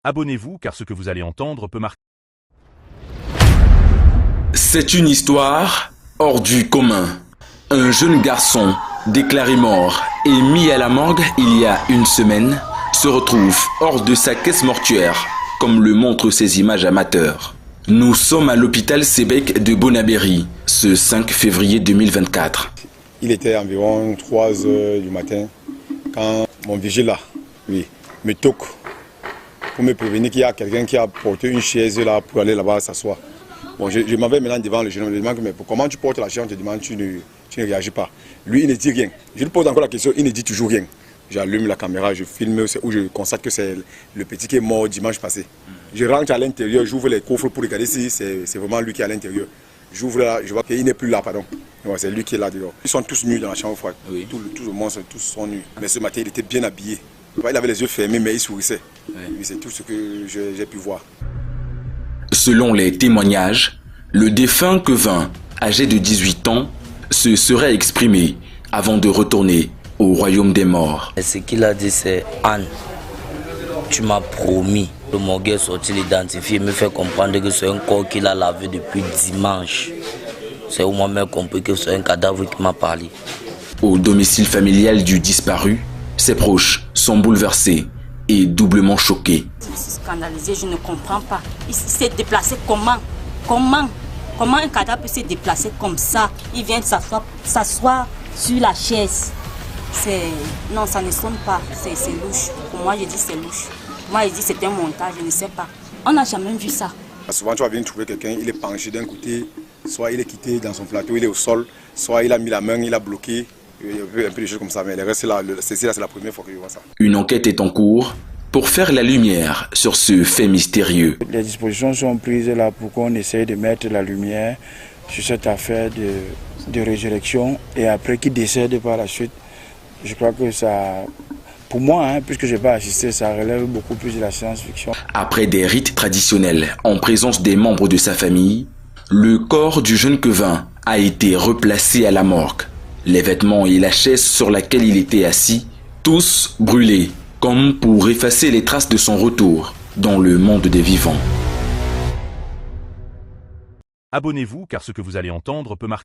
Abonnez-vous car ce que vous allez entendre peut marquer. C'est une histoire hors du commun. Un jeune garçon, déclaré mort et mis à la morgue il y a une semaine, se retrouve hors de sa caisse mortuaire, comme le montrent ces images amateurs. Nous sommes à l'hôpital Sébec de Bonabéry, ce 5 février 2024. Il était environ 3 heures du matin quand mon vigile là, lui, me toque pour me prévenir qu'il y a quelqu'un qui a porté une chaise là pour aller là-bas s'asseoir. Bon, je m'en vais maintenant devant le jeune homme, je lui demande mais comment tu portes la chaise, on te demande, tu ne réagis pas. Lui, il ne dit rien. Je lui pose encore la question, il ne dit toujours rien. J'allume la caméra, je filme où je constate que c'est le petit qui est mort dimanche passé. Je rentre à l'intérieur, j'ouvre les coffres pour regarder si c'est vraiment lui qui est à l'intérieur. J'ouvre là, je vois qu'il n'est plus là, pardon. Ouais, c'est lui qui est là dehors. Ils sont tous nus dans la chambre froide. Oui. Tout le monde, tous sont nus. Mais ce matin, il était bien habillé. Il avait les yeux fermés, mais il sourissait. Oui. C'est tout ce que j'ai pu voir. Selon les témoignages, le défunt Kevin, âgé de 18 ans, se serait exprimé avant de retourner au royaume des morts. Et ce qu'il a dit, c'est Anne, tu m'as promis. Le morgue est sorti l'identifier, me fait comprendre que c'est un corps qu'il a lavé depuis dimanche. C'est où moi-même compris que c'est un cadavre qui m'a parlé. Au domicile familial du disparu, ses proches sont bouleversés et doublement choqués. Je suis scandalisée, je ne comprends pas. Il s'est déplacé comment un cadavre peut se déplacer comme ça? Il vient s'asseoir sur la chaise. Non, ça ne sonne pas, c'est louche. Pour moi, je dis c'est louche. Moi, je dis c'est un montage, je ne sais pas. On n'a jamais vu ça. Souvent, tu vas venir trouver quelqu'un, il est penché d'un côté, soit il est quitté dans son plateau, il est au sol, soit il a mis la main, il a bloqué. Il y a un peu de choses comme ça, mais le reste, c'est la première fois que je vois ça. Une enquête est en cours pour faire la lumière sur ce fait mystérieux. Les dispositions sont prises là pour qu'on essaye de mettre la lumière sur cette affaire de résurrection et après qu'il décède par la suite. Je crois que ça, pour moi, puisque je n'ai pas assisté, ça relève beaucoup plus de la science-fiction. Après des rites traditionnels en présence des membres de sa famille, le corps du jeune Kevin a été replacé à la morgue. Les vêtements et la chaise sur laquelle il était assis, tous brûlés, comme pour effacer les traces de son retour dans le monde des vivants. Abonnez-vous car ce que vous allez entendre peut marquer.